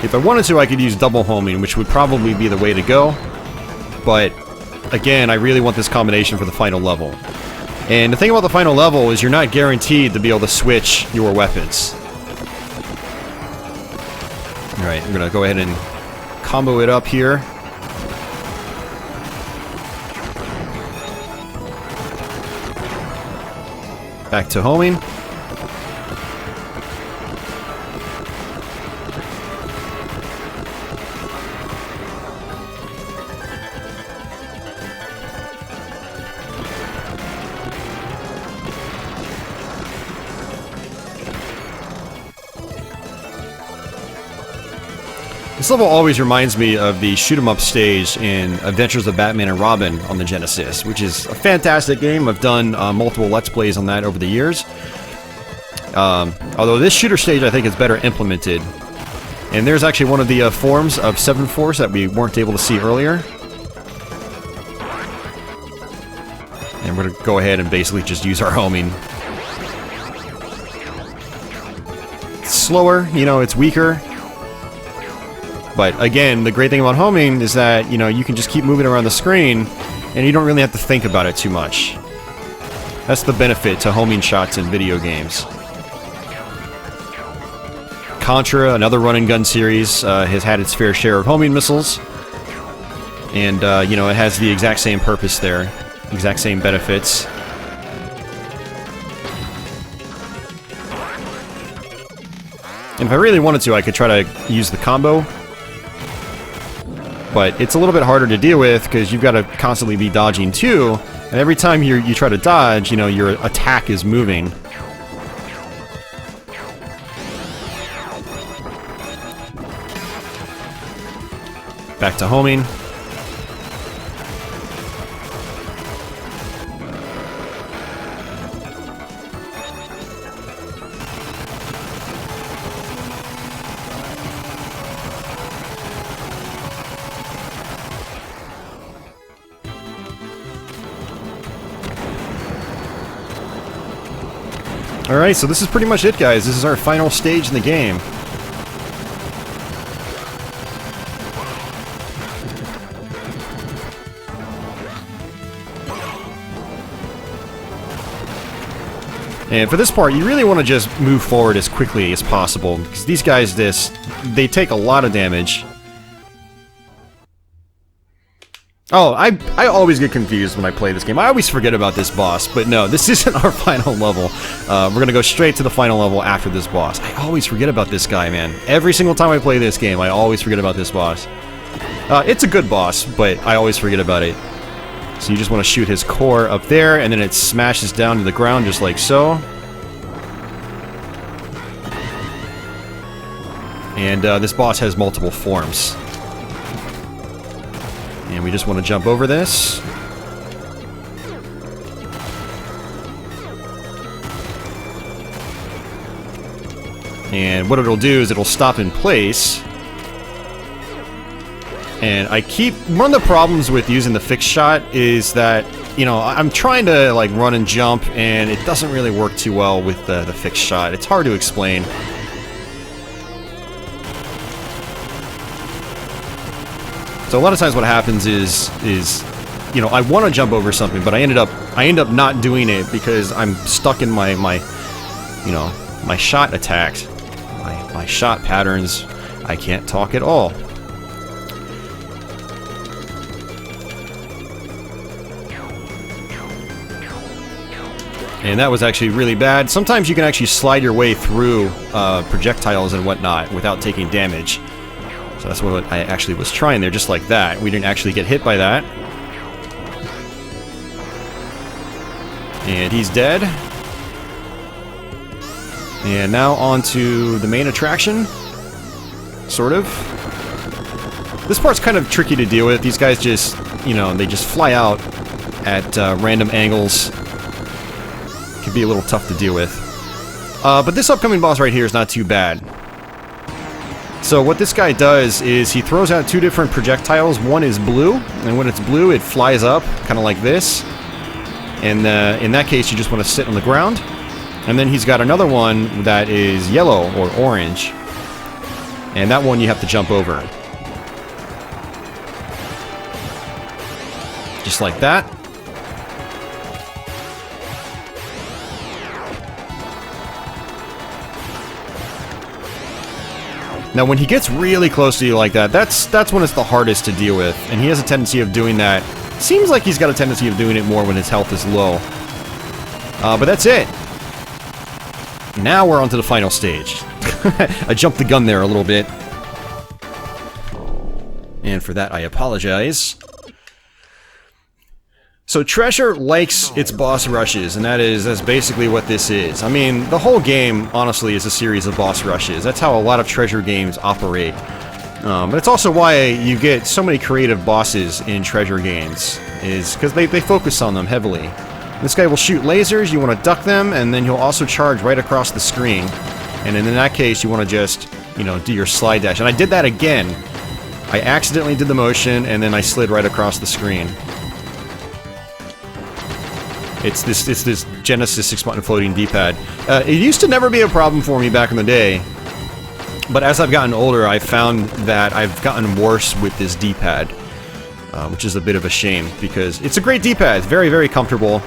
If I wanted to, I could use double homing, which would probably be the way to go. But again, I really want this combination for the final level. And the thing about the final level is you're not guaranteed to be able to switch your weapons. Alright, I'm gonna go ahead and combo it up here. Back to homing. This level always reminds me of the shoot-'em-up stage in Adventures of Batman and Robin on the Genesis, which is a fantastic game. I've done multiple Let's Plays on that over the years. Although this shooter stage I think is better implemented. And there's actually one of the forms of 7 Force that we weren't able to see earlier. And we're going to go ahead and basically just use our homing. It's slower, you know, it's weaker. But again, the great thing about homing is that, you know, you can just keep moving around the screen and you don't really have to think about it too much. That's the benefit to homing shots in video games. Contra, another run-and-gun series, has had its fair share of homing missiles. And, you know, it has the exact same purpose there. Exact same benefits. And if I really wanted to, I could try to use the combo. But it's a little bit harder to deal with because you've got to constantly be dodging too. And every time you try to dodge, you know, your attack is moving. Back to homing. Alright, so this is pretty much it, guys. This is our final stage in the game. And for this part, you really want to just move forward as quickly as possible, because these guys, they take a lot of damage. Oh, I always get confused when I play this game. I always forget about this boss, but no, this isn't our final level. We're gonna go straight to the final level after this boss. I always forget about this guy, man. Every single time I play this game, I always forget about this boss. It's a good boss, but I always forget about it. So you just want to shoot his core up there, and then it smashes down to the ground just like so. And this boss has multiple forms. And we just want to jump over this. And what it'll do is it'll stop in place. And one of the problems with using the fixed shot is that, you know, I'm trying to like run and jump, and it doesn't really work too well with the fixed shot. It's hard to explain. So a lot of times what happens is you know, I want to jump over something, but I end up not doing it because I'm stuck in my you know, my shot attacks, my shot patterns. I can't talk at all. And that was actually really bad. Sometimes you can actually slide your way through projectiles and whatnot without taking damage. So that's what I actually was trying there, just like that. We didn't actually get hit by that. And he's dead. And now on to the main attraction. Sort of. This part's kind of tricky to deal with. These guys just, you know, they just fly out at random angles. Can be a little tough to deal with. But this upcoming boss right here is not too bad. So what this guy does is he throws out two different projectiles. One is blue, and when it's blue, it flies up, kind of like this. And in that case, you just want to sit on the ground. And then he's got another one that is yellow or orange. And that one you have to jump over. Just like that. Now when he gets really close to you like that, that's when it's the hardest to deal with. And he has a tendency of doing that. Seems like he's got a tendency of doing it more when his health is low. But that's it. Now we're on to the final stage. I jumped the gun there a little bit. And for that I apologize. So Treasure likes its boss rushes, and that's basically what this is. I mean, the whole game, honestly, is a series of boss rushes. That's how a lot of Treasure games operate. But it's also why you get so many creative bosses in Treasure games, is because they focus on them heavily. This guy will shoot lasers, you want to duck them, and then he'll also charge right across the screen. And in that case, you want to just, you know, do your slide dash. And I did that again. I accidentally did the motion, and then I slid right across the screen. It's this Genesis 6-button floating D-pad. It used to never be a problem for me back in the day, but as I've gotten older, I've found that I've gotten worse with this D-pad, which is a bit of a shame, because it's a great D-pad. It's very, very comfortable,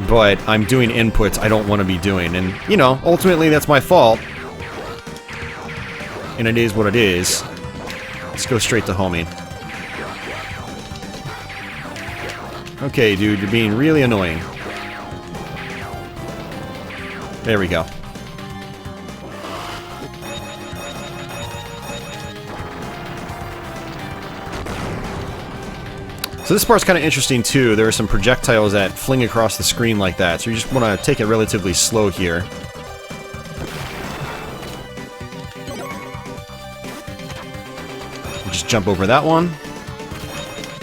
but I'm doing inputs I don't want to be doing, and, you know, ultimately that's my fault, and it is what it is. Let's go straight to homing. Okay, dude, you're being really annoying. There we go. So this part's kind of interesting too. There are some projectiles that fling across the screen like that, so you just want to take it relatively slow here. just jump over that one.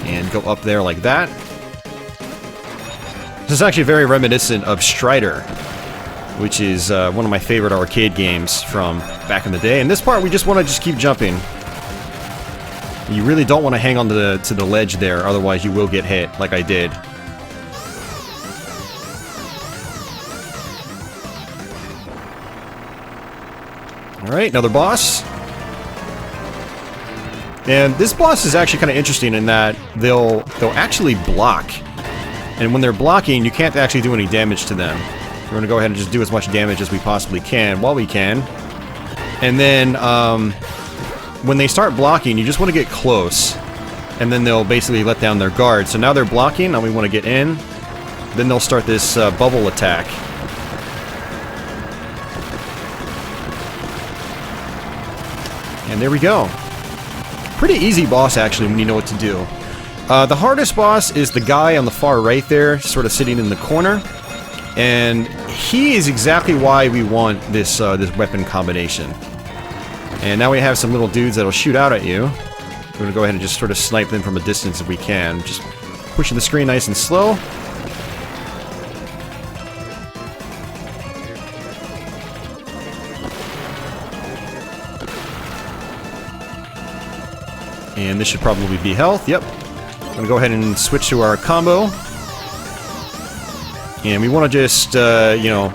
And go up there like that. This is actually very reminiscent of Strider, which is one of my favorite arcade games from back in the day. In this part, we just want to just keep jumping. You really don't want to hang on to the ledge there, otherwise you will get hit, like I did. Alright, another boss. And this boss is actually kind of interesting in that they'll actually block. And when they're blocking, you can't actually do any damage to them. We're going to go ahead and just do as much damage as we possibly can, while we can. And then, when they start blocking, you just want to get close. And then they'll basically let down their guard. So now they're blocking, now we want to get in. Then they'll start this bubble attack. And there we go. Pretty easy boss, actually, when you know what to do. The hardest boss is the guy on the far right there, sort of sitting in the corner. And he is exactly why we want this weapon combination. And now we have some little dudes that'll shoot out at you. We're going to go ahead and just sort of snipe them from a distance if we can. Just pushing the screen nice and slow. And this should probably be health. Yep. I'm going to go ahead and switch to our combo. And we want to just, you know,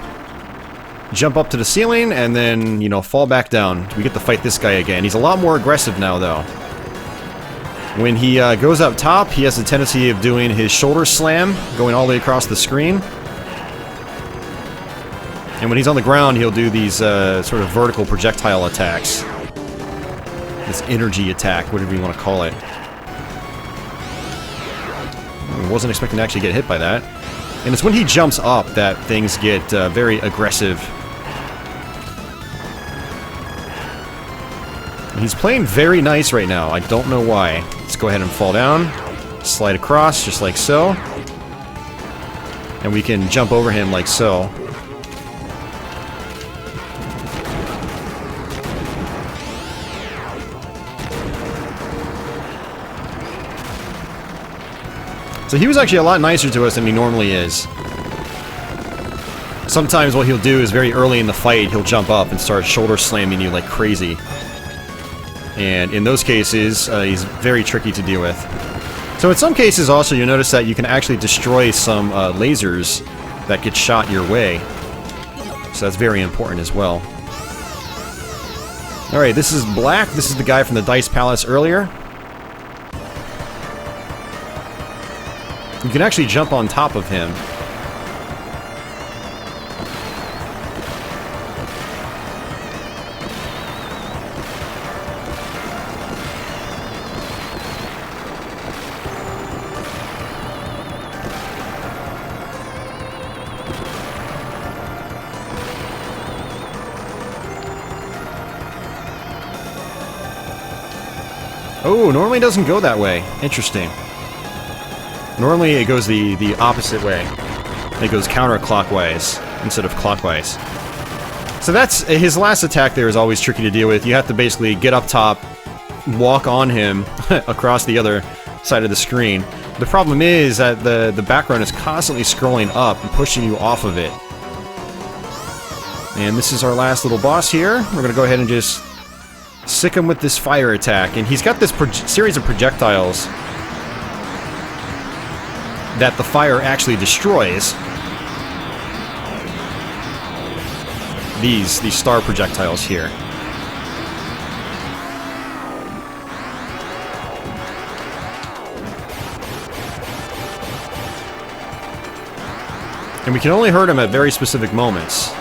jump up to the ceiling and then, you know, fall back down. We get to fight this guy again. He's a lot more aggressive now, though. When he goes up top, he has the tendency of doing his shoulder slam, going all the way across the screen. And when he's on the ground, he'll do these sort of vertical projectile attacks. This energy attack, whatever you want to call it. I wasn't expecting to actually get hit by that. And it's when he jumps up that things get very aggressive. And he's playing very nice right now. I don't know why. Let's go ahead and fall down. Slide across, just like so. And we can jump over him like so. So he was actually a lot nicer to us than he normally is. Sometimes what he'll do is very early in the fight, he'll jump up and start shoulder slamming you like crazy. And in those cases, he's very tricky to deal with. So in some cases also, you'll notice that you can actually destroy some lasers that get shot your way. So that's very important as well. Alright, this is Black. This is the guy from the Dice Palace earlier. You can actually jump on top of him. Oh, normally it doesn't go that way. Interesting. Normally it goes the opposite way. It goes counterclockwise instead of clockwise. So that's his last attack there is always tricky to deal with. You have to basically get up top, walk on him across the other side of the screen. The problem is that the background is constantly scrolling up and pushing you off of it. And this is our last little boss here. We're going to go ahead and just sick him with this fire attack. And he's got this series of projectiles that the fire actually destroys. These star projectiles here. And we can only hurt him at very specific moments.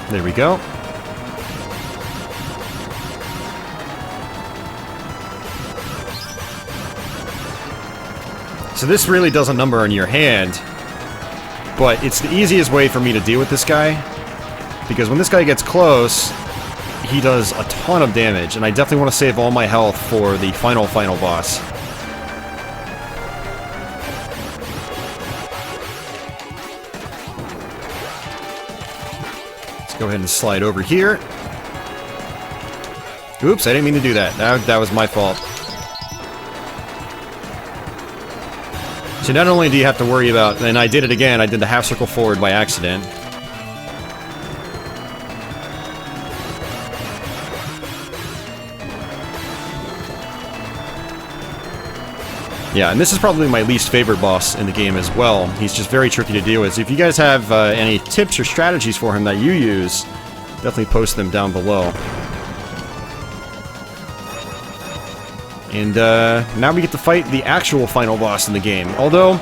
There we go. So this really does a number on your hand, but it's the easiest way for me to deal with this guy. because when this guy gets close, he does a ton of damage, and I definitely want to save all my health for the final boss. Let's go ahead and slide over here. Oops, I didn't mean to do that. That was my fault. So not only do you have to worry about, and I did it again, I did the half circle forward by accident. Yeah, and this is probably my least favorite boss in the game as well. He's just very tricky to deal with. So if you guys have any tips or strategies for him that you use, definitely post them down below. And now we get to fight the actual final boss in the game. Although,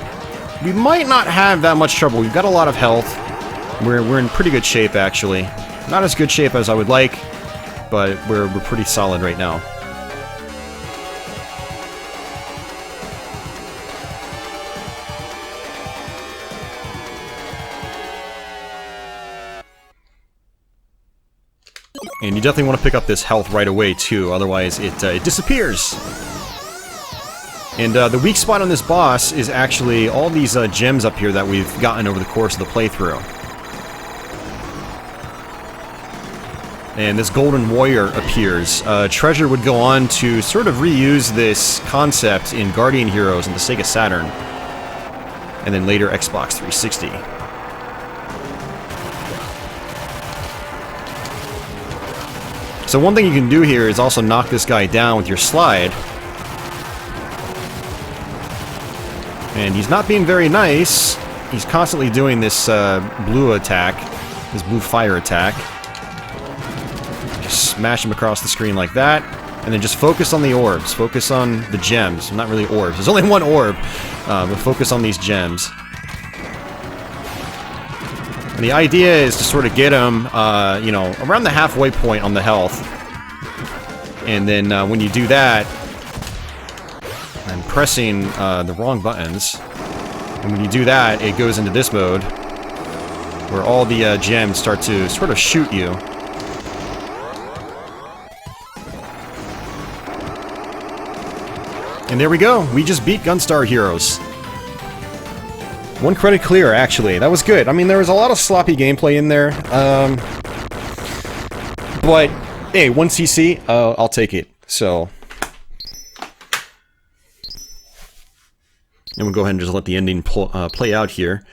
we might not have that much trouble. We've got a lot of health. We're in pretty good shape, actually. Not as good shape as I would like, but we're pretty solid right now. And you definitely want to pick up this health right away, too, otherwise it disappears. And the weak spot on this boss is actually all these gems up here that we've gotten over the course of the playthrough. And this golden warrior appears. Treasure would go on to sort of reuse this concept in Guardian Heroes and the Sega Saturn, and then later Xbox 360. So one thing you can do here is also knock this guy down with your slide. And he's not being very nice. He's constantly doing this blue attack, this blue fire attack. Just smash him across the screen like that. And then just focus on the orbs. Focus on the gems. Not really orbs. There's only one orb, but focus on these gems. And the idea is to sort of get him, you know, around the halfway point on the health. And then when you do that, I'm pressing the wrong buttons. And when you do that, it goes into this mode, where all the gems start to sort of shoot you. And there we go. We just beat Gunstar Heroes. 1 credit clear, actually. That was good. I mean, there was a lot of sloppy gameplay in there. But, hey, 1 CC, I'll take it. So. And we'll go ahead and just let the ending play out here.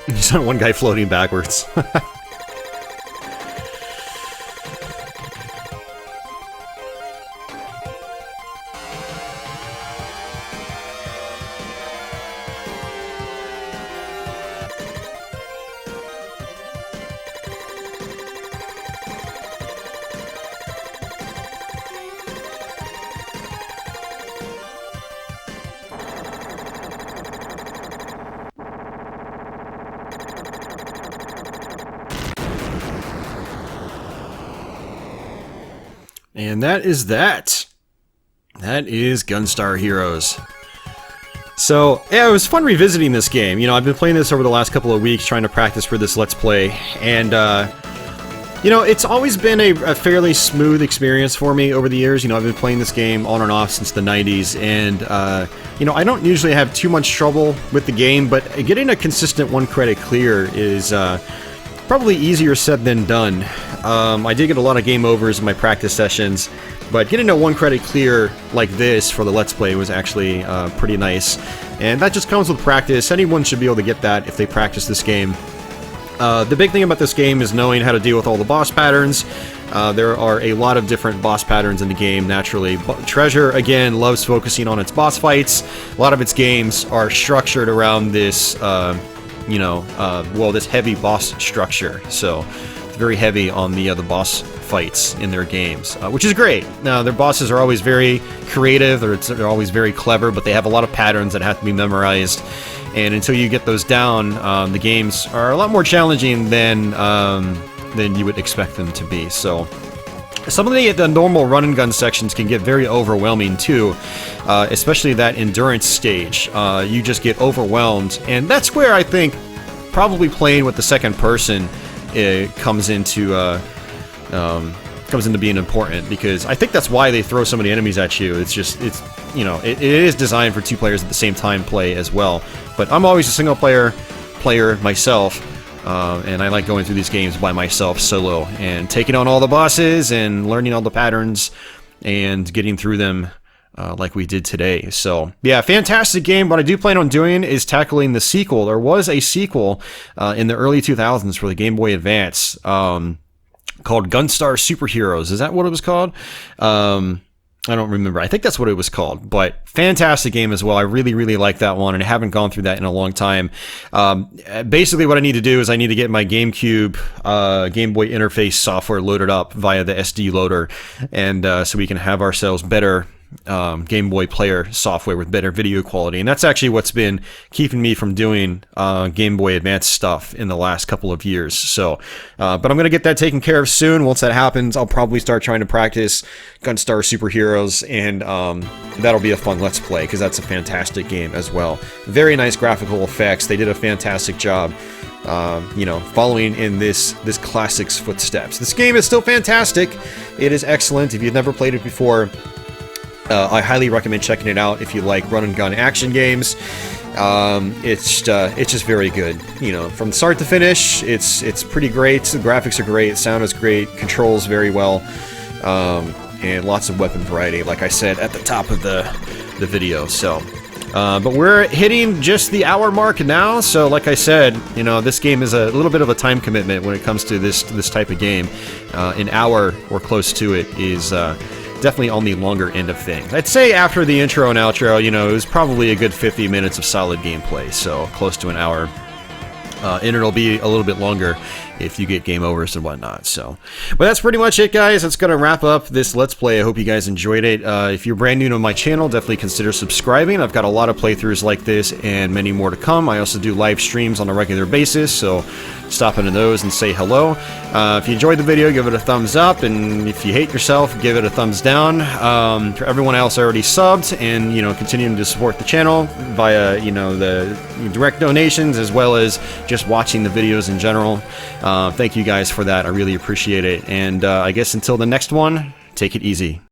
You saw one guy floating backwards. And that is that. That is Gunstar Heroes. So, yeah, it was fun revisiting this game. You know, I've been playing this over the last couple of weeks, trying to practice for this Let's Play, and, you know, it's always been a fairly smooth experience for me over the years. You know, I've been playing this game on and off since the 90s, and, you know, I don't usually have too much trouble with the game, but getting a consistent 1 credit clear is, probably easier said than done. I did get a lot of game overs in my practice sessions, but getting a 1 credit clear like this for the Let's Play was actually pretty nice. And that just comes with practice. Anyone should be able to get that if they practice this game. The big thing about this game is knowing how to deal with all the boss patterns. There are a lot of different boss patterns in the game, naturally. Treasure, again, loves focusing on its boss fights. A lot of its games are structured around this, well, this heavy boss structure. So, it's very heavy on the boss fights in their games, which is great. Now, their bosses are always very creative, they're always very clever, but they have a lot of patterns that have to be memorized. And until you get those down, the games are a lot more challenging than you would expect them to be. So some of the normal run and gun sections can get very overwhelming too, especially that endurance stage. You just get overwhelmed, and that's where I think probably playing with the second person comes into being important, because I think that's why they throw so many enemies at you. It is designed for 2 players at the same time play as well. But I'm always a single player myself, and I like going through these games by myself solo and taking on all the bosses and learning all the patterns and getting through them like we did today. So yeah, fantastic game. What I do plan on doing is tackling the sequel. There was a sequel in the early 2000s for the Game Boy Advance called Gunstar Heroes. Is that what it was called? I don't remember. I think that's what it was called, but fantastic game as well. I really, really like that one, and I haven't gone through that in a long time. Basically, what I need to do is I need to get my GameCube Game Boy interface software loaded up via the SD loader, and so we can have ourselves better Game Boy player software with better video quality. And that's actually what's been keeping me from doing Game Boy Advance stuff in the last couple of years. So, but I'm going to get that taken care of soon. Once that happens, I'll probably start trying to practice Gunstar Heroes, and that'll be a fun Let's Play, because that's a fantastic game as well. Very nice graphical effects. They did a fantastic job following in this classic's footsteps. This game is still fantastic. It is excellent. If you've never played it before, I highly recommend checking it out if you like run and gun action games. It's just very good. From start to finish, it's pretty great. The graphics are great, sound is great, controls very well, and lots of weapon variety, like I said at the top of the video. So, but we're hitting just the hour mark now. So, like I said, this game is a little bit of a time commitment when it comes to this type of game. An hour or close to it is definitely on the longer end of things. I'd say after the intro and outro, it was probably a good 50 minutes of solid gameplay, so close to an hour. And it'll be a little bit longer if you get game overs and whatnot. So, but that's pretty much it, guys. That's gonna wrap up this Let's Play. I hope you guys enjoyed it. If you're brand new to my channel, definitely consider subscribing. I've got a lot of playthroughs like this and many more to come. I also do live streams on a regular basis, so stop into those and say hello. If you enjoyed the video, give it a thumbs up, and if you hate yourself, give it a thumbs down. For everyone else already subbed and continuing to support the channel via the direct donations, as well as just watching the videos in general, thank you guys for that. I really appreciate it. And I guess until the next one, take it easy.